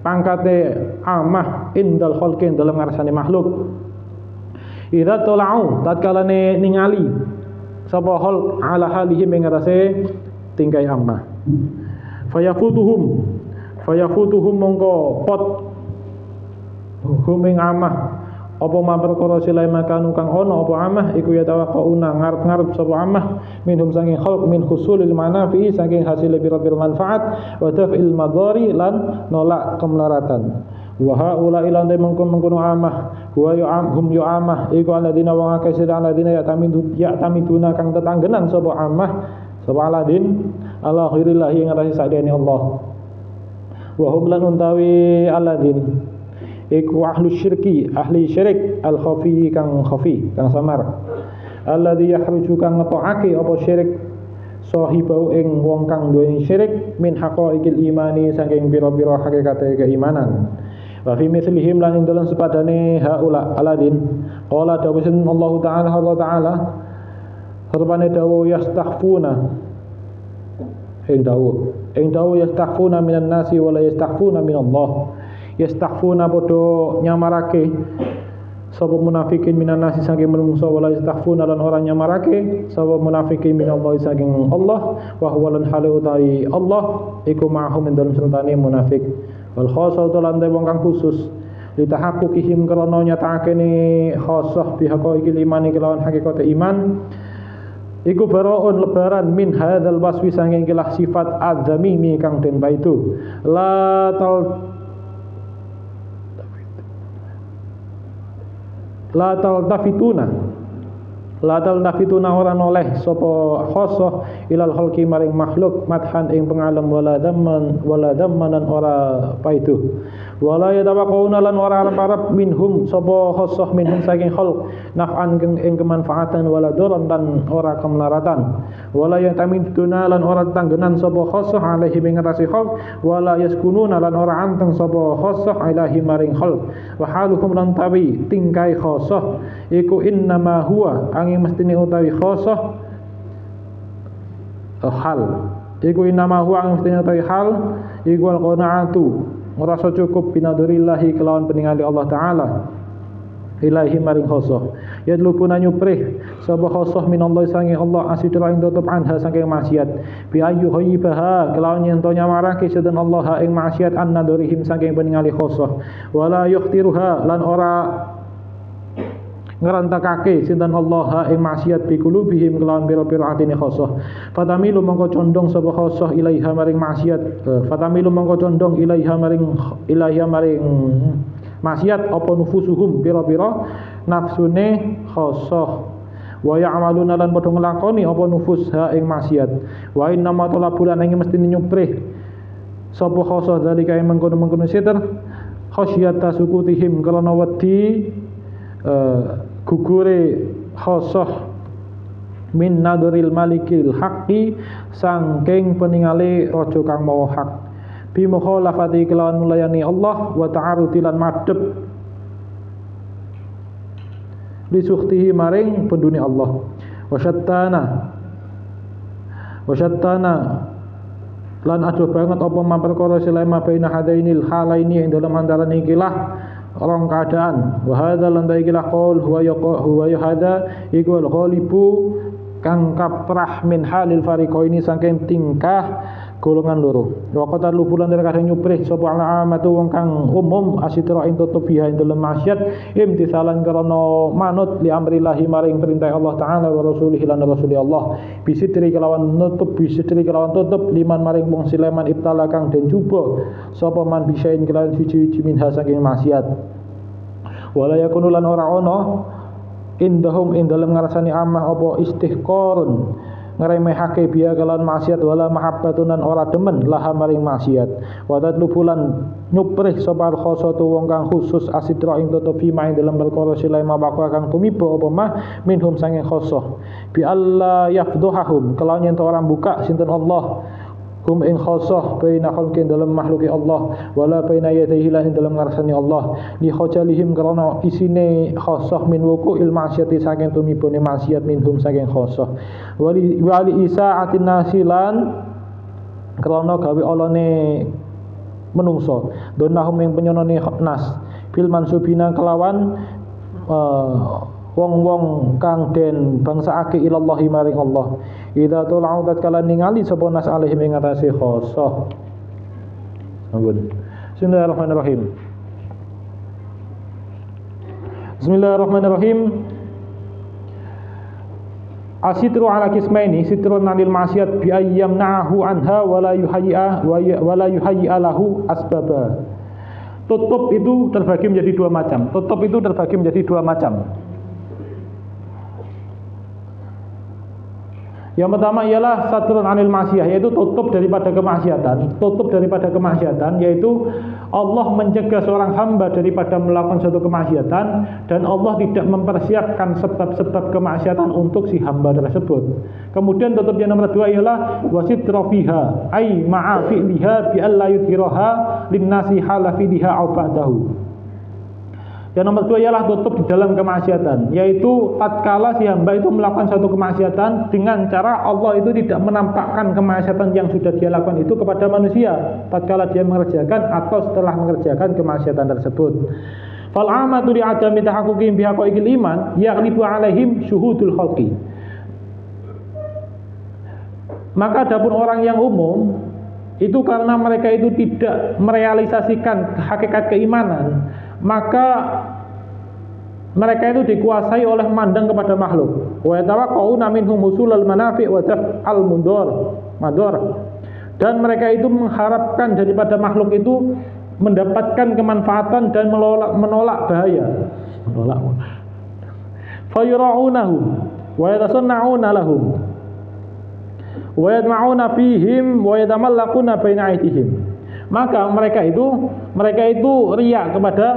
pangkate amah indal khalqin dalam ngarsane makhluk. Idza tala'u tatkalane ningali sapa khalq ala halihim ing ngarsane tingkai amah. Fayafutuhum mongko pot hum ing amah apa ma perkara silai makanu kang ono apa amah iku ya tawaqauna ngarep-ngarep sapa amah minhum saking khalq min husulil manafi saking hasil pira-pira manfaat wa daf'il madari lan nolak kemelaratan wa haula ila mengkono amah wa yu'amhum yu'amah iku alladzina wa akasira alladzina ya'tamiduna kang tetanggenan sapa amah sapa aladin ala ghairillahi ngatasi sakjane Allah wa hum lan untawi alladzin iku ahlu syirki ahli syirik al khafi kang samar alladzi yahruju kang ngetokake apa syirik sahibau ing wong kang duweni syirik min haqaiqil imani saking pira-pira hakikate keimanan wa fi mithlihim lan ing dalem sepadane haula aladin qala dawuhun Allah taala sarwane dawuh yastakhfuna ing dawuh yastakhfuna minan nasi wa la yastakhfuna minallah. Yastakhfuna podo nyamarake sapa munafikin minan nasi saking menungso wala yastakhfuna lan ora nyamarake sapa munafikin minallahi saking Allah wa huwa lan halu utai Allah iku ma'hum dalam sertane munafik wal khasatu lan wong kang khusus litahaqquqihim krana nyatakake ni khasah bihaqaiqil imani kelawan hakikate iman iku baraun lebaran min hadzal waswi saking kilah sifat adzamimi kang den baitu la taltafituna ora noleh sapa khosoh ilal khalqi maring makhluk madhan ing pengalem wala dhamman ora paitu wala yatawaqauna lan ora arep minhum sapa khosoh minhum saking khalq naf'an ing kemanfaatan wala daran dan ora kemelaratan wala yatamiduna lan ora tanggenan sapa khosoh alaihi ing ngatasi khalq wala yaskununa lan ora anteng sapa khosoh alaihi maring khalq wa haluhum lan tawi tingkai khosoh iku innama huwa angin mestine utawi khosoh hal iku innama huwa angin mestine utawi hal iku al-qanaatu ngrasa cukup binadurillahi kelawan peningali Allah taala ilahi maring khosoh yadlubuna nyuprih sapa khosoh minallahi sange Allah asidra ing tutup anha saking maksiat bi ayu hayyibaha kelawan yen to nyamarake sedan Allah ing maksiat an nadurihim saking peningali khosoh wala yukhtiruha lan ora ngerantakake sinten Allah ing maksiat bi kulubihim kelawan pira-pira atine khosoh fatamilu mongko condong sapa khosoh ilaiha maring maksiat fatamilu mongko condong ilaiha maring maksiat apa nufusuhum pira-pira nafsune khosoh wa ya'maluna lan padha nglakoni apa nufus ha ing maksiat wa inna ma talabulan ing mesti nyuprih sapa khosoh zalika ing mengkono-mengkono siter khasyata sukutihim karena wedi gugure khosoh min nadril malikil haqqi sangking peningale raja kang maha hak bi mukhalafati kelawan mulayani Allah wa ta'arudi lan madhep li sukhtihi maring penduni Allah wa syattana lan adoh banget apa ma perkara selama baina hadainil halaini ing dalam antaran ikilah orang keadaan. Wa hadza lan baikilah qaul huwa hada iku al ghalibu kang kaprah min halil fariqaini saking tingkah golongan loro. Wa qatar lubulan dari kadang nyuprih sapa alamatu wong kang umum asitra ing tutup biha ing dalem maksiat imtisalan karena manut li amrillahi maring perintah Allah taala wa rasulih lan rasul Allah bisitri kelawan tutup liman maring wong sileman ibtala kang den cuba sapa man bisain kelawan siji-siji minha saking maksiat. Wala yakunu lan ora ana indahum ing dalem ngrasani amah apa istihqarun ngremehake biya kelawan maksiat wala mahabbatunan ora demen laha maring maksiat wa tatlubulan nyuprih sapa khosatu wong kang khusus asitra ing tutup fi main dalam perkara silai mabakwa kang tumiba apa mah minhum sanging khosoh bi alla yafduhahum kelawan yen ora buka sinten Allah hum ing khosoh baina khalqin dalam makhluki Allah wala baina yadayhi lan dalam ngarsani Allah li khajalihim karena isine khosoh min wuku il maksiati saking tumibune maksiat minhum saking khosoh wali isaatin nasilan karena gawe olone menungso donahum ing penyonone nas bil mansubina kelawan wong-wong kang den bangsaake ilallahi maring Allah idza tula'u tatkala ningali sapa nas alaihim ing atase khosoh. Ampun. Bismillahirrahmanirrahim. Bismillahirrahmanirrahim. Asitru ala kismaini sitrun anil maksiat bi ayyam na'ahu anha wala yuhayya lahu asbaba. Tutup itu terbagi menjadi dua macam. Yang pertama ialah satrun anil maksiyah, yaitu tutup daripada kemaksiatan, yaitu Allah mencegah seorang hamba daripada melakukan suatu kemaksiatan dan Allah tidak mempersiapkan sebab-sebab kemaksiatan untuk si hamba tersebut. Kemudian tutup yang nomor dua ialah wasitra fiha ay ma'a fi'liha bi alla yudhiraha linnasi hala fi'liha aw ba'dahu. Yang nomor dua ialah tutup di dalam kemaksiatan, yaitu tatkala si hamba itu melakukan suatu kemaksiatan dengan cara Allah itu tidak menampakkan kemaksiatan yang sudah dia lakukan itu kepada manusia tatkala dia mengerjakan atau setelah mengerjakan kemaksiatan tersebut. Fal amatu li adami tahaqquqihim bi haqqil iman yaghlibu alaihim syuhudul khalqi. Maka adapun orang yang umum itu karena mereka itu tidak merealisasikan hakikat keimanan, maka mereka itu dikuasai oleh mandang kepada makhluk. Wa yatawaqqa'una minhum husulal manafi' wa daf'al madar. Dan mereka itu mengharapkan daripada makhluk itu mendapatkan kemanfaatan dan menolak bahaya. Fa yura'unahum wa yatasanna'una lahum wa yadma'una fihim wa yatamallaquna baina aydihim. Maka mereka itu riya kepada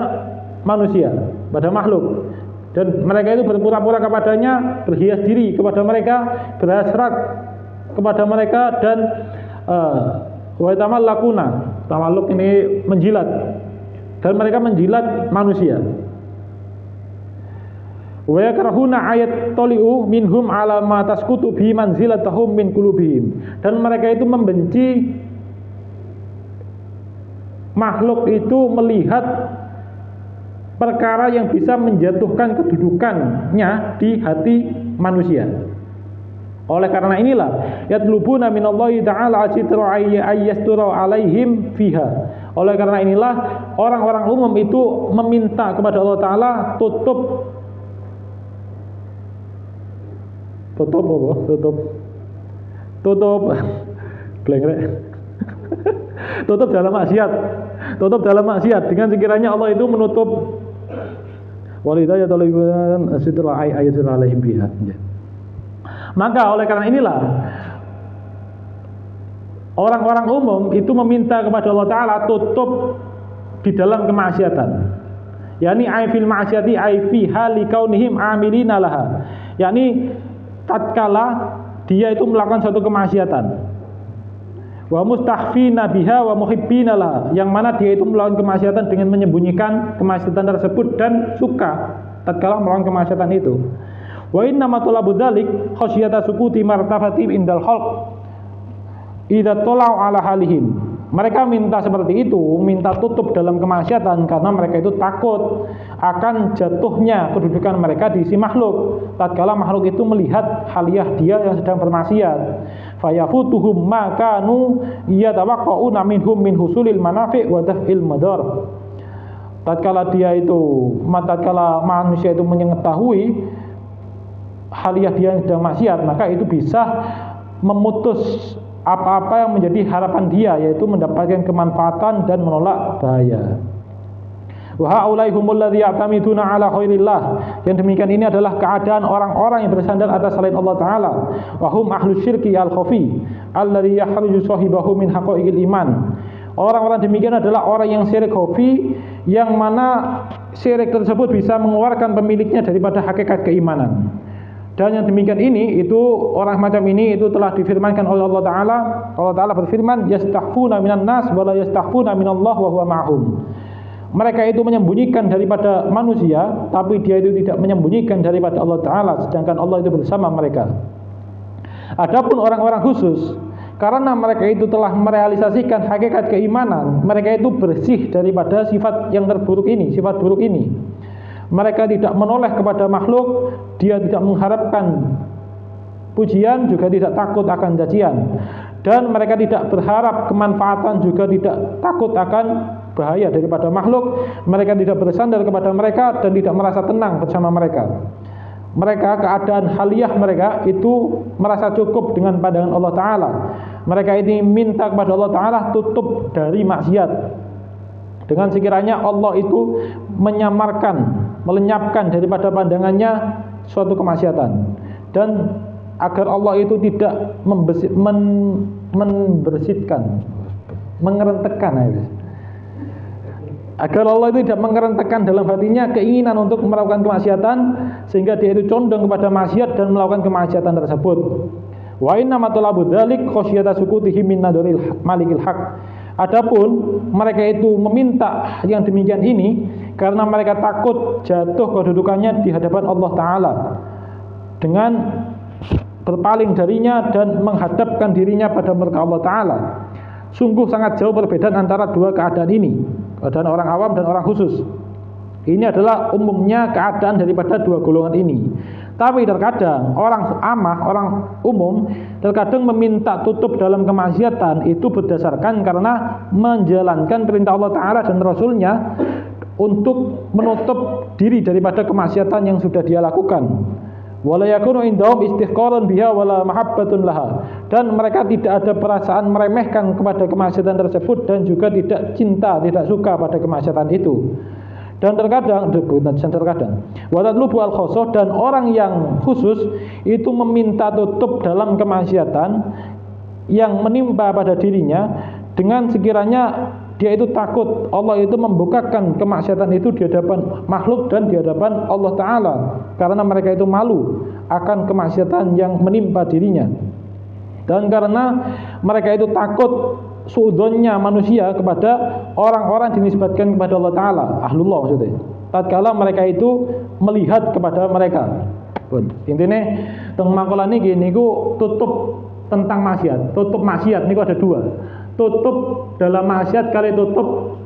manusia, pada makhluk, dan mereka itu berpura-pura kepadanya, berhias diri kepada mereka, berhasrat kepada mereka, dan wa tamallaquna, tamalluk ini menjilat, dan mereka menjilat manusia. Wa yakrahuna ayat toli'u minhum ala ma tasqutu bi manzilatahum min qulubihim, dan mereka itu membenci makhluk itu melihat perkara yang bisa menjatuhkan kedudukannya di hati manusia. Oleh karena inilah yatlubuna minallahi ta'ala asitra ayyastura alaihim fiha. Oleh karena inilah orang-orang umum itu meminta kepada Allah Ta'ala tutup dalam maksiat dengan sekiranya Allah itu menutup walidaya taliban asitra ayatul alaihim biha. Maka oleh karena inilah orang-orang umum itu meminta kepada Allah Ta'ala tutup di dalam kemaksiatan, yakni aifil maksiati aifi hali kaunihim amilina laha, yakni tatkala dia itu melakukan suatu kemaksiatan, wa mustahfina biha wa muhibbina laha, yang mana dia itu melakukan kemaksiatan dengan menyembunyikan kemaksiatan tersebut dan suka tatkala melakukan kemaksiatan itu. Wa inna ma talabu dzalik khasyata sukuti martafati indal khalq idza tala'u ala halihim. Mereka minta seperti itu, minta tutup dalam kemaksiatan karena mereka itu takut akan jatuhnya kedudukan mereka di sisi makhluk. Tatkala makhluk itu melihat haliah dia yang sedang bermaksiat, fayafutuhum ma kanu yatawaqqauna minhum min husulil manafi' wa daf'il madar. Tatkala manusia itu mengetahui haliah dia yang sedang maksiat, maka itu bisa memutus apa-apa yang menjadi harapan dia, yaitu mendapatkan kemanfaatan dan menolak bahaya. Wa haula'i humul ladzina ya'tamiduna 'ala khairillah. Yang demikian ini adalah keadaan orang-orang yang bersandar atas selain Allah taala. Wa hum ahlus syirki al-khafi alladzi yakhruju sahibahu min haqaiqil iman. Orang-orang demikian adalah orang yang syirik khafi, yang mana syirik tersebut bisa mengeluarkan pemiliknya daripada hakikat keimanan. Dan yang demikian ini, itu orang macam ini itu telah difirmankan oleh Allah Ta'ala. Allah Ta'ala berfirman, yastahfuna minan nas wala yastahfuna minallah wa huwa ma'hum. Mereka itu menyembunyikan daripada manusia, tapi dia itu tidak menyembunyikan daripada Allah Ta'ala, sedangkan Allah itu bersama mereka. Adapun orang-orang khusus, karena mereka itu telah merealisasikan hakikat keimanan, mereka itu bersih daripada sifat yang terburuk ini, sifat buruk ini. Mereka tidak menoleh kepada makhluk, dia tidak mengharapkan pujian, juga tidak takut akan cacian, dan mereka tidak berharap kemanfaatan, juga tidak takut akan bahaya daripada makhluk. Mereka tidak bersandar kepada mereka dan tidak merasa tenang bersama mereka. Mereka, keadaan haliah mereka itu merasa cukup dengan pandangan Allah Ta'ala. Mereka ini minta kepada Allah Ta'ala tutup dari maksiat, dengan sekiranya Allah itu menyamarkan, melenyapkan daripada pandangannya suatu kemaksiatan, dan agar Allah itu tidak membersihkan, mengerentekkan, agar Allah itu tidak mengerentekkan dalam hatinya keinginan untuk melakukan kemaksiatan, sehingga dia itu condong kepada maksiat dan melakukan kemaksiatan tersebut. Wa inna matlabu dzalik khasyata sukutihi min nadril malikil haq. Adapun mereka itu meminta yang demikian ini karena mereka takut jatuh kedudukannya di hadapan Allah Ta'ala dengan berpaling darinya dan menghadapkan dirinya pada murka Allah Ta'ala. Sungguh sangat jauh perbedaan antara dua keadaan ini, keadaan orang awam dan orang khusus. Ini adalah umumnya keadaan daripada dua golongan ini. Tapi terkadang orang amah, orang umum terkadang meminta tutup dalam kemaksiatan itu berdasarkan karena menjalankan perintah Allah Ta'ala dan Rasulnya untuk menutup diri daripada kemaksiatan yang sudah dia lakukan. Wala yakunu indahum istihqaran biha wala mahabbatun laha. Dan mereka tidak ada perasaan meremehkan kepada kemaksiatan tersebut, dan juga tidak cinta, tidak suka pada kemaksiatan itu. Dan terkadang watatlubu al-khosoh, dan orang yang khusus itu meminta tutup dalam kemaksiatan yang menimpa pada dirinya, dengan sekiranya dia itu takut Allah itu membukakan kemaksiatan itu di hadapan makhluk dan di hadapan Allah Ta'ala, karena mereka itu malu akan kemaksiatan yang menimpa dirinya, dan karena mereka itu takut suudonnya manusia kepada orang-orang dinisbatkan kepada Allah Ta'ala, ahlullah maksudnya, tatkala mereka itu melihat kepada mereka. Intinya tentang makalah ini niku tutup tentang maksiat. Tutup maksiat niku ada dua, tutup dalam maksiat kali tutup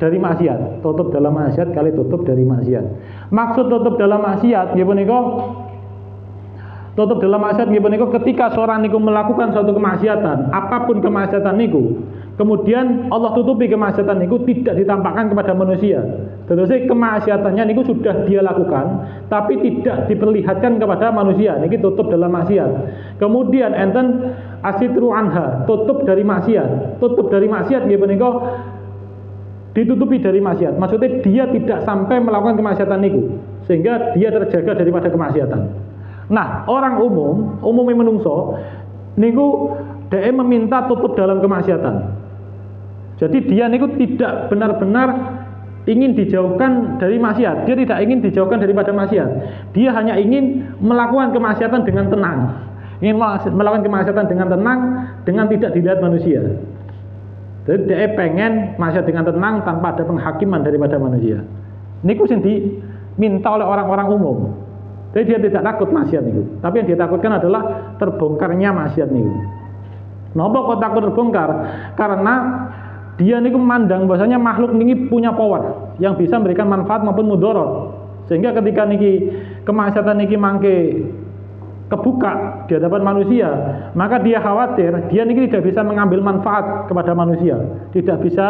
dari maksiat. Tutup dalam maksiat kali tutup dari maksiat. Maksud tutup dalam maksiat nggih punika, tutup dalam maksiat nggih punika ketika seorang niku melakukan suatu kemaksiatan, apapun kemaksiatan niku, kemudian Allah tutupi kemaksiatan niku, tidak ditampakkan kepada manusia. Terus kemaksiatannya niku sudah dia lakukan, tapi tidak diperlihatkan kepada manusia. Niki tutup dalam maksiat. Kemudian enten asitru anha, tutup dari maksiat. Tutup dari maksiat nggih punika ditutupi dari maksiat. Maksudnya dia tidak sampai melakukan kemaksiatan niku, sehingga dia terjaga daripada kemaksiatan. Nah, orang umumnya menungso niku dia meminta tutup dalam kemaksiatan. Jadi dia niku tidak benar-benar ingin dijauhkan dari maksiat. Dia tidak ingin dijauhkan daripada maksiat. Dia hanya ingin melakukan kemaksiatan dengan tenang. Ingin melakukan kemaksiatan dengan tenang, dengan tidak dilihat manusia. Jadi dia pengen maksiat dengan tenang tanpa ada penghakiman daripada manusia. Niku sing diminta oleh orang-orang umum. Jadi dia tidak takut maksiat niku, tapi yang dia takutkan adalah terbongkarnya maksiat niku. Napa kok takut terbongkar? Karena dia niku memandang bahwasanya makhluk niki punya power yang bisa memberikan manfaat maupun mudarat. Sehingga ketika niki kemaksiatan niki mangke kebuka di hadapan manusia, maka dia khawatir dia niki tidak bisa mengambil manfaat kepada manusia, tidak bisa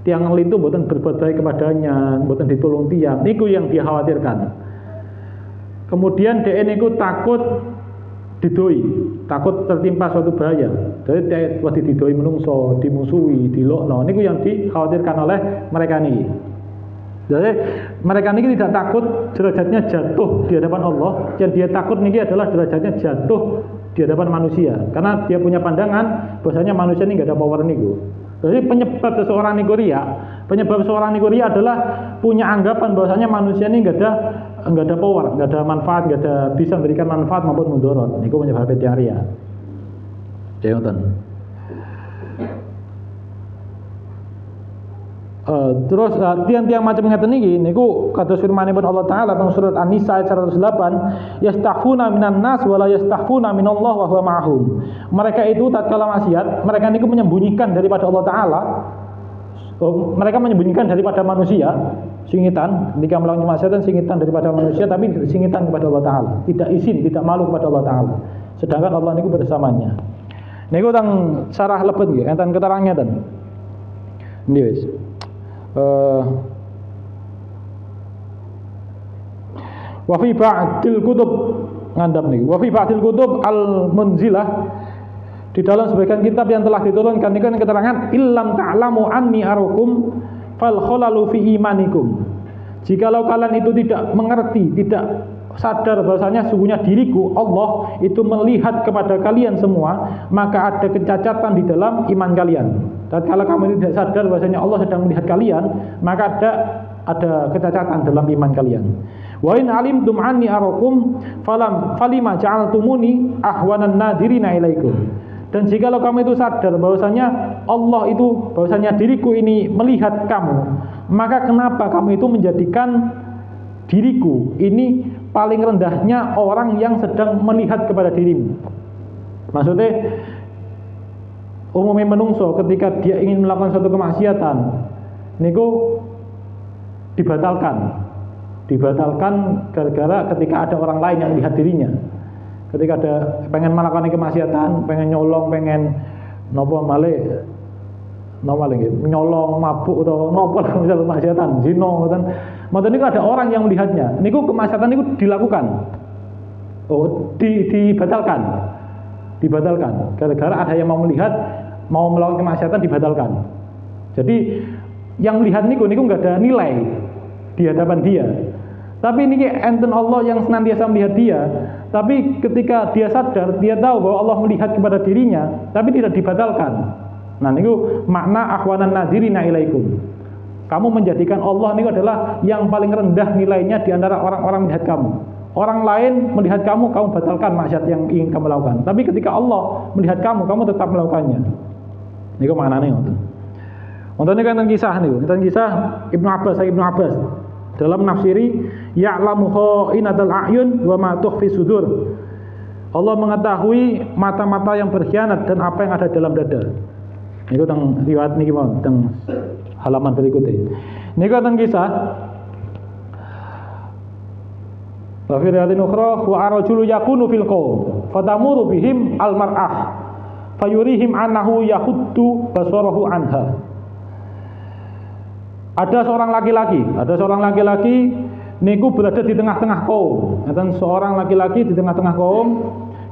tiang lintu mboten berbuat baik kepadanya, mboten ditolong tiang, niku yang dia khawatirkan. Kemudian dia niku takut didoi, takut tertimpa suatu bahaya. Jadi waktu didoi menungso, dimusuhi, dilokno, niku yang dikhawatirkan oleh mereka niki. Jadi mereka niki tidak takut derajatnya jatuh di hadapan Allah, yang dia takut niki adalah derajatnya jatuh di hadapan manusia, karena dia punya pandangan bahwasanya manusia ini nggak ada power niku. Jadi penyebab seseorang niku riya, adalah punya anggapan bahwasanya manusia ini nggak ada power, nggak ada manfaat, nggak ada bisa memberikan manfaat maupun mudarat. Niku penyebabnya dia riya. Jangan. Terus tiang-tiang macam ngeten niki niku kados firmanipun Allah taala teng surat An-Nisa ayat 108, yastaghfuna minan nas wa la yastaghfuna minallah wa huwa ma'hum. Mereka itu tatkala maksiat, mereka niku menyembunyikan daripada Allah taala. Mereka menyembunyikan daripada manusia, singitan ketika melakukan maksiatan, singitan daripada manusia, tapi singitan kepada Allah taala, tidak izin, tidak malu kepada Allah taala. Sedangkan Allah niku bersamanya. Niku teng sarah lebet nggih, enten keterangan ten. Nggih wis. Wa fi ba'dil kutub ngandap nih. Wa fi ba'dil kutub al-munzilah, di dalam sebagian kitab yang telah diturunkan ini kan keterangan illam ta'lamu anni arukum fal khalalu fi imanikum. Jikalau kalian itu tidak mengerti, tidak sadar bahwasanya sungguhnya diriku Allah itu melihat kepada kalian semua, maka ada kecacatan di dalam iman kalian. Dan kalau kamu tidak sadar bahwasanya Allah sedang melihat kalian, maka ada kecacatan dalam iman kalian. Wa in alimtum anni arakum falima ja'altumuni ahwanan nadirina ilaikum. Dan jikalau kamu itu sadar bahwasanya Allah itu, bahwasanya diriku ini melihat kamu, maka kenapa kamu itu menjadikan diriku ini paling rendahnya orang yang sedang melihat kepada dirimu? Maksudnya umumnya menungso ketika dia ingin melakukan suatu kemaksiatan niku dibatalkan gara-gara ketika ada orang lain yang melihat dirinya. Ketika ada pengen melakukan kemaksiatan, pengen nyolong, pengen nopo malih nyolong, mabuk atau nopo misal kemaksiatan, zina dan mboten niku ada orang yang melihatnya. Niku kemaksiatan niku dilakukan. Dibatalkan gara-gara ada yang mau melihat, mau melakukan kemaksiatan, dibatalkan. Jadi yang melihat niku nggak ada nilai di hadapan dia. Tapi ini enten Allah yang senantiasa melihat dia. Tapi ketika dia sadar, dia tahu bahwa Allah melihat kepada dirinya, tapi tidak dibatalkan. Nah niku makna ahwanan nadirina ilaikum. Kamu menjadikan Allah niku adalah yang paling rendah nilainya di antara orang-orang melihat kamu. Orang lain melihat kamu batalkan maksiat yang ingin kamu lakukan. Tapi ketika Allah melihat kamu tetap melakukannya. Niku maknane ngoten. Wonten niku enten kisah niku, enten kisah Ibnu Abbas dalam nafsiri ya'lamu kha'inatal a'yun wa ma tukhfi sudur. Allah mengetahui mata-mata yang berkhianat dan apa yang ada dalam dada. Niku teng riwayat niki mawon teng halaman berikutnya. Niku teng kisah wa fi riwayatin ukhra wa arjulu yakunu fil qaum fatamuru bihim al mar'ah fayurihim annahu yahuddu basarahu anha. Ada seorang laki-laki niku berada di tengah-tengah kaum. Dan seorang laki-laki di tengah-tengah kaum.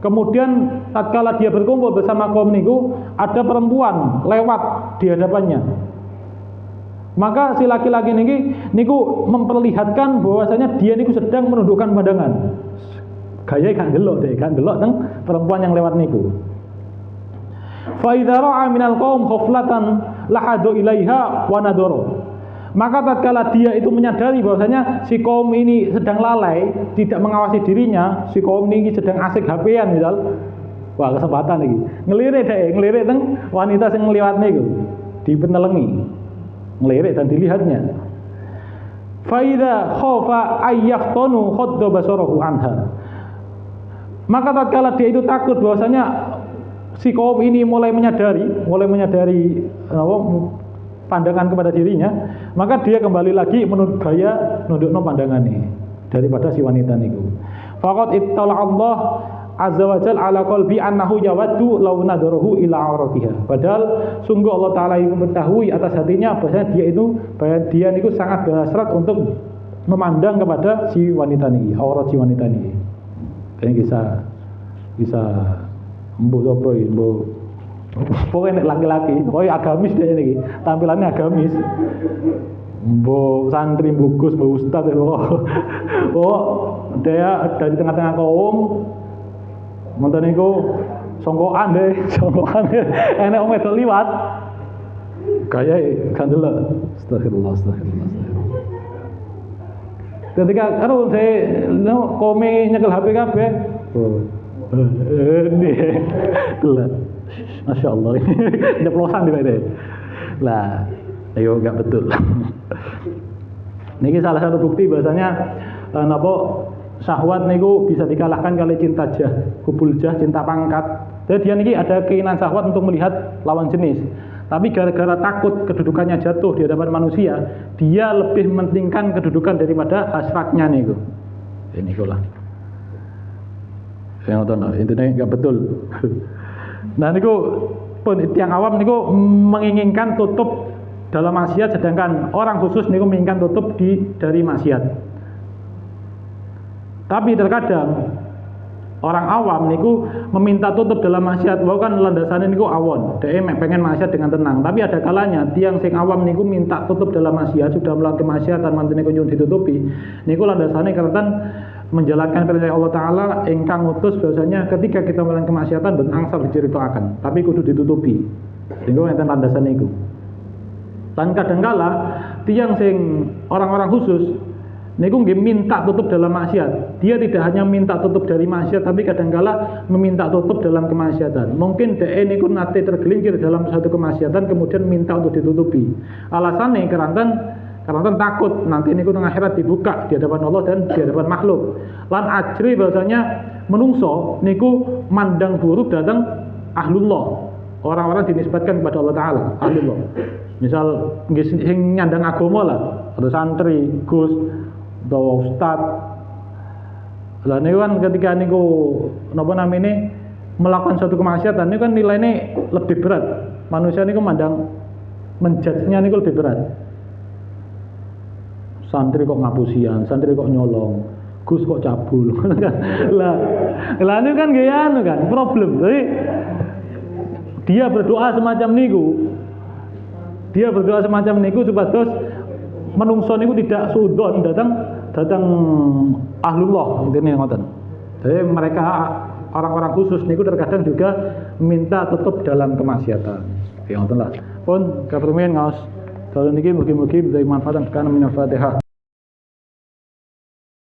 Kemudian tatkala dia berkumpul bersama kaum niku, ada perempuan lewat di hadapannya. Maka si laki-laki niku memperlihatkan bahwasanya dia niku sedang menundukkan pandangan. Gaya gak delok teng perempuan yang lewat niku. Fa idza ra'a minal qaum khuflatan lahadu ilaiha wa nadara. Maka tatkala dia itu menyadari bahwasanya si kaum ini sedang lalai, tidak mengawasi dirinya, si kaum ini sedang asik HP-an misal. Wah, kesempatan iki. Ngelirik teng wanita sing ngliwat niku, dipenelengi. Ngelirik dan dilihatnya. Fa idza khafa ayyaftanu khadda basarahu anha. Maka tatkala dia itu takut bahwasanya si kaum ini mulai menyadari pandangan kepada dirinya, maka dia kembali lagi menurut gaya nundukno pandangan ini daripada si wanita niku. Faqad ittala Allah azza wa jalla ala qalbi annahu yawaddu law nadarahu ila auratiha. Padahal sungguh Allah taala itu mengetahui atas hatinya bahwa dia niku sangat berhasrat untuk memandang kepada si wanita niki, aurat si wanita niki. Kayaknya bisa mbok apa mbok pokoknya laki-laki, pokoknya agamis deh ini, tampilannya agamis. Mbok santri, mbok gus, mbok ustad, dia dari tengah-tengah kaum, monten niku songkokan deh, enak om itu liwat, kayak kandela, astagfirullah. Ketika saya komi nyekel HP kabeh, ini gelap. Masya Allah, ini pelosan di mana? Lah, ayo nggak betul. Niki salah satu bukti bahasanya napa syahwat niku bisa dikalahkan kali cinta hubul cinta pangkat. Jadi dia niki ada keinginan syahwat untuk melihat lawan jenis. Tapi gara-gara takut kedudukannya jatuh di hadapan manusia, dia lebih mementingkan kedudukan daripada hasratnya niku. Ini lah. Yang nonton, intinya nggak betul. Nah niku pun tiang awam niku menginginkan tutup dalam maksiat, sedangkan orang khusus niku menginginkan tutup dari maksiat. Tapi terkadang orang awam niku meminta tutup dalam maksiat, bahwa kan landasannya niku awon, dia pengen maksiat dengan tenang. Tapi ada kalanya tiang sing awam niku minta tutup dalam maksiat, sudah melakukan maksiatan manten niku nyuwun ditutupi. Niku landasannya karena menjalankan perintah Allah Ta'ala ingkang ngutus bahwasanya ketika kita melakukan kemaksiatan dan angsal diceritakan, tapi kudu ditutupi. Sehingga enten landasan iku. Dan kadangkala tiang sing orang-orang khusus niku nggih minta tutup dalam maksiat. Dia tidak hanya minta tutup dari maksiat, tapi kadangkala meminta tutup dalam kemaksiatan. Mungkin dhek niku nate tergelincir dalam satu kemaksiatan kemudian minta untuk ditutupi. Alasannya karena takut nanti niku tengah akhirat dibuka di hadapan Allah dan di hadapan makhluk. Lan ajri bahasanya menungso niku mandang buruk datang ahlullah. Orang-orang dinisbatkan kepada Allah Ta'ala, ahlullah. Misal sing nyandang agama lah, atau santri, gus, atau ustad. Lah niku kan ketika niku napa namine melakukan suatu kemaksiatan niku kan nilainya lebih berat. Manusia niku mandang menjudge-nya niku lebih berat. Santri kok ngapusian, santri kok nyolong, gus kok cabul. lah ini kan gaya kan problem. Jadi dia berdoa semacam niku supados menungso niku tidak sudon datang ahlullah intine ngoten. Jadi mereka orang-orang khusus niku terkadang juga minta tutup dalam kemaksiatan. Ya ngoten lah. Pun kapremen ngaos. Kalau niki mugi-mugi bisa manfaat karena minal Fatihah.